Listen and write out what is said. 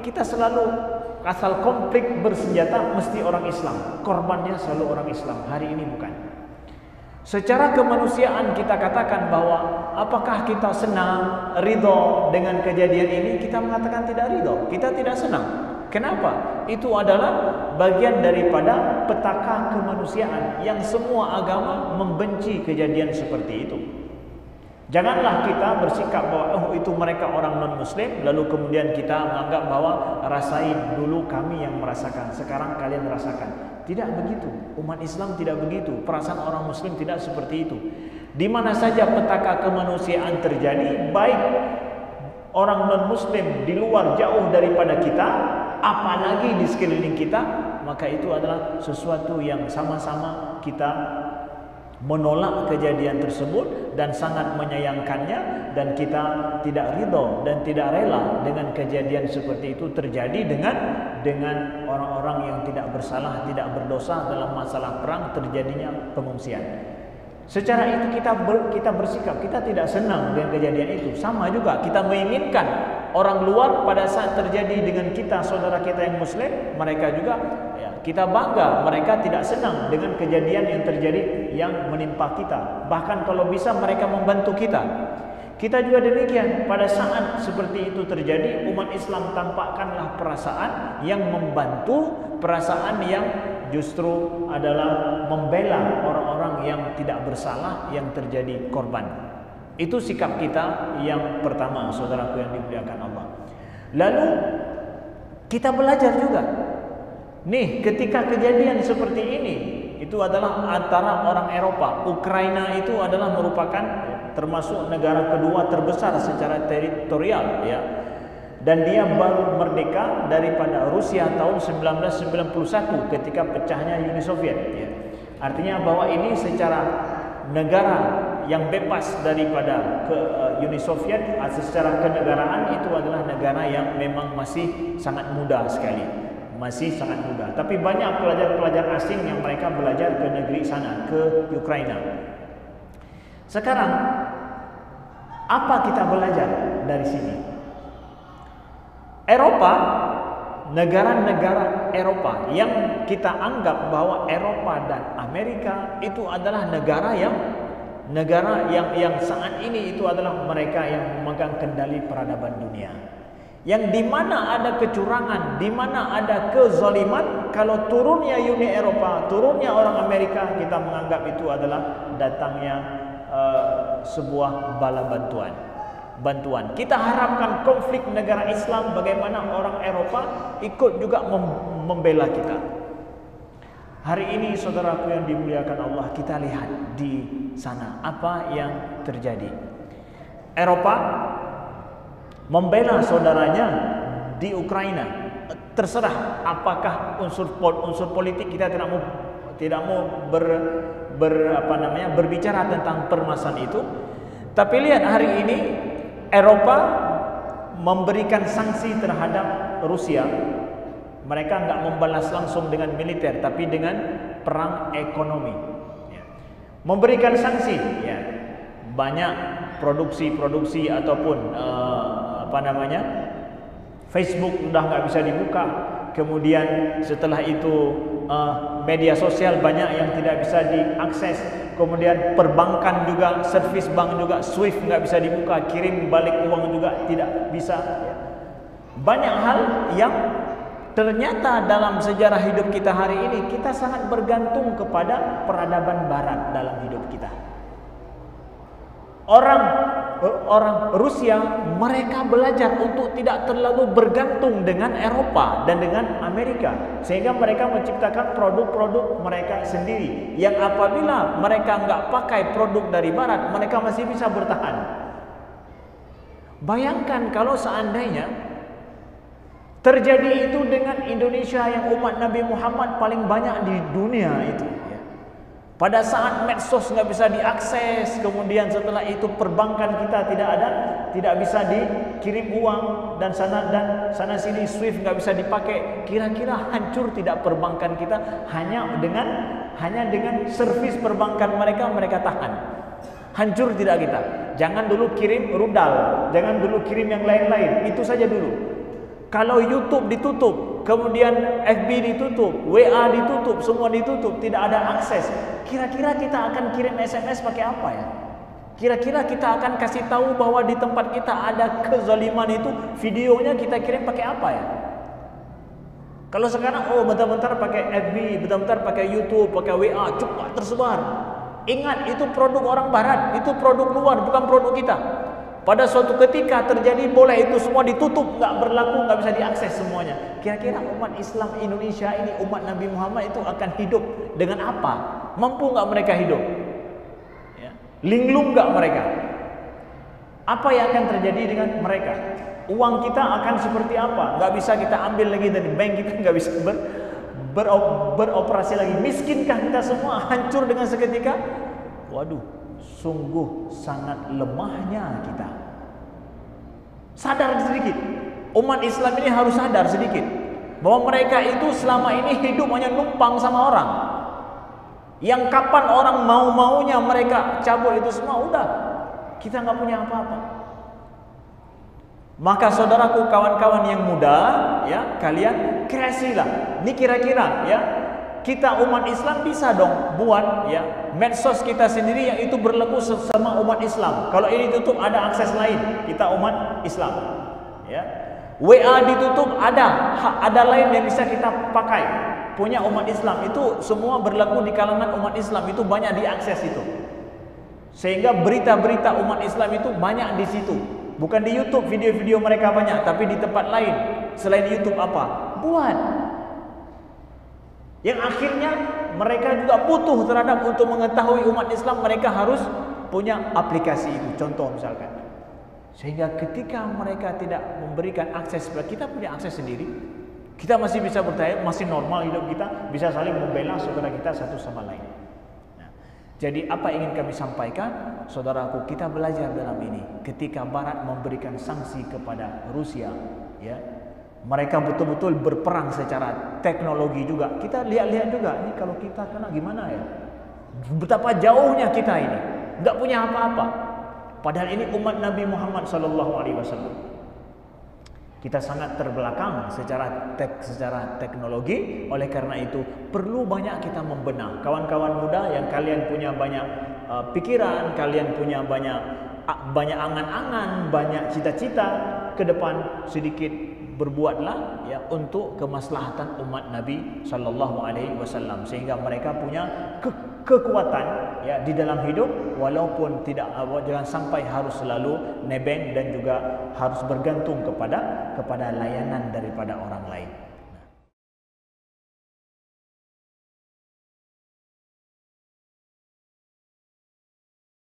kita selalu asal konflik bersenjata mesti orang Islam, korbannya selalu orang Islam. Hari ini bukan. Secara kemanusiaan kita katakan bahwa apakah kita senang, ridho dengan kejadian ini? Kita mengatakan tidak ridho, kita tidak senang. Kenapa? Itu adalah bagian daripada petaka kemanusiaan yang semua agama membenci kejadian seperti itu. Janganlah kita bersikap bahwa itu mereka orang non-muslim, lalu kemudian kita menganggap bahwa rasain dulu kami yang merasakan, sekarang kalian rasakan. Tidak begitu. Umat Islam tidak begitu. Perasaan orang muslim tidak seperti itu. Di mana saja petaka kemanusiaan terjadi, baik orang non-muslim di luar jauh daripada kita, apalagi di sekeliling kita, maka itu adalah sesuatu yang sama-sama kita menolak kejadian tersebut dan sangat menyayangkannya, dan kita tidak ridho dan tidak rela dengan kejadian seperti itu terjadi dengan orang-orang yang tidak bersalah, tidak berdosa dalam masalah perang, terjadinya pengungsian. Secara itu kita bersikap, kita tidak senang dengan kejadian itu. Sama juga kita menginginkan orang luar pada saat terjadi dengan kita, saudara kita yang muslim, mereka juga kita bangga, mereka tidak senang dengan kejadian yang terjadi yang menimpa kita. Bahkan kalau bisa mereka membantu kita. Kita juga demikian, pada saat seperti itu terjadi, umat Islam tampakkanlah perasaan yang membantu, perasaan yang justru adalah membela orang-orang yang tidak bersalah yang terjadi korban. Itu sikap kita yang pertama, saudaraku yang dimuliakan Allah. Lalu kita belajar juga. Nih, ketika kejadian seperti ini, itu adalah antara orang Eropa. Ukraina itu adalah merupakan termasuk negara kedua terbesar secara teritorial, ya. Dan dia baru merdeka daripada Rusia tahun 1991 ketika pecahnya Uni Soviet, ya. Artinya bahwa ini secara negara yang bebas daripada Uni Soviet, secara kenegaraan itu adalah negara yang memang masih sangat muda sekali. Masih sangat muda. Tapi banyak pelajar-pelajar asing yang mereka belajar ke negeri sana, ke Ukraina. Sekarang, apa kita belajar dari sini? Eropa, negara-negara Eropa yang kita anggap bahwa Eropa dan Amerika itu adalah negara yang saat ini itu adalah mereka yang memegang kendali peradaban dunia. Yang di mana ada kecurangan, di mana ada kezaliman, kalau turunnya Uni Eropa, turunnya orang Amerika, kita menganggap itu adalah datangnya sebuah bala bantuan. Kita harapkan konflik negara Islam, bagaimana orang Eropa ikut juga membela kita. Hari ini saudaraku yang dimuliakan Allah, kita lihat di sana apa yang terjadi. Eropa membela saudaranya di Ukraina. Terserah apakah unsur politik, kita tidak mau berbicara tentang permasalahan itu. Tapi lihat hari ini Eropa memberikan sanksi terhadap Rusia. Mereka enggak membalas langsung dengan militer, tapi dengan perang ekonomi. Memberikan sanksi, ya. Banyak produksi ataupun Facebook udah nggak bisa dibuka. Kemudian setelah itu media sosial banyak yang tidak bisa diakses. Kemudian perbankan juga, servis bank juga, SWIFT nggak bisa dibuka, kirim balik uang juga tidak bisa. Banyak hal yang ternyata dalam sejarah hidup kita hari ini, kita sangat bergantung kepada peradaban Barat dalam hidup kita. Orang Rusia, mereka belajar untuk tidak terlalu bergantung dengan Eropa dan dengan Amerika, sehingga mereka menciptakan produk-produk mereka sendiri yang apabila mereka nggak pakai produk dari Barat, mereka masih bisa bertahan. Bayangkan kalau seandainya terjadi itu dengan Indonesia yang umat Nabi Muhammad paling banyak di dunia itu. Pada saat medsos nggak bisa diakses, kemudian setelah itu perbankan kita tidak bisa dikirim uang, dan sana sini SWIFT nggak bisa dipakai. Kira-kira hancur tidak perbankan kita hanya dengan servis perbankan mereka tahan. Hancur tidak kita? Jangan dulu kirim rudal, jangan dulu kirim yang lain-lain, itu saja dulu. Kalau YouTube ditutup, kemudian FB ditutup, WA ditutup, semua ditutup, tidak ada akses. Kira-kira kita akan kirim SMS pakai apa ya? Kira-kira kita akan kasih tahu bahwa di tempat kita ada kezaliman itu, videonya kita kirim pakai apa ya? Kalau sekarang, oh bentar-bentar pakai FB, bentar-bentar pakai YouTube, pakai WA, cepat tersebar. Ingat, itu produk orang barat, itu produk luar, bukan produk kita. Pada suatu ketika terjadi boleh itu semua ditutup, nggak berlaku, nggak bisa diakses semuanya. Kira-kira umat Islam Indonesia ini, umat Nabi Muhammad itu akan hidup dengan apa? Mampu nggak mereka hidup? Ya. Linglung nggak mereka? Apa yang akan terjadi dengan mereka? Uang kita akan seperti apa? Nggak bisa kita ambil lagi dari bank, kita nggak bisa beroperasi lagi. Miskinkah kita semua? Hancur dengan seketika? Waduh, sungguh sangat lemahnya kita. Sadar sedikit. Umat Islam ini harus sadar sedikit bahwa mereka itu selama ini hidup hanya numpang sama orang. Yang kapan orang mau-maunya mereka cabut itu semua, udah kita nggak punya apa-apa. Maka saudaraku, kawan-kawan yang muda, ya, kalian kreasilah. Ini kira-kira, ya, kita umat Islam bisa dong buat, ya, medsos kita sendiri yang itu berlaku sesama umat Islam. Kalau ini tutup, ada akses lain, kita umat Islam, ya. WA ditutup, ada lain yang bisa kita pakai, punya umat Islam. Itu semua berlaku di kalangan umat Islam, itu banyak diakses itu. Sehingga berita-berita umat Islam itu banyak di situ. Bukan di YouTube video-video mereka banyak, tapi di tempat lain selain YouTube apa? Buat. Yang akhirnya mereka juga butuh terhadap untuk mengetahui umat Islam, mereka harus punya aplikasi itu. Contoh misalkan. Sehingga ketika mereka tidak memberikan akses, kita punya akses sendiri. Kita masih bisa bertanya, masih normal hidup kita, bisa saling membela saudara kita satu sama lain. Jadi apa yang ingin kami sampaikan, saudaraku, kita belajar dalam ini. Ketika Barat memberikan sanksi kepada Rusia, ya, mereka betul-betul berperang secara teknologi juga. Kita lihat-lihat juga, ini kalau kita kena gimana ya? Betapa jauhnya kita ini, nggak punya apa-apa. Padahal ini umat Nabi Muhammad SAW. Kita sangat terbelakang secara teknologi. Oleh karena itu perlu banyak kita membenah. Kawan-kawan muda yang kalian punya banyak pikiran, kalian punya banyak angan-angan, banyak cita-cita ke depan, sedikit berbuatlah, ya, untuk kemaslahatan umat Nabi SAW, sehingga mereka punya kekuatan, ya, di dalam hidup, walaupun jangan sampai harus selalu nebeng dan juga harus bergantung kepada layanan daripada orang lain.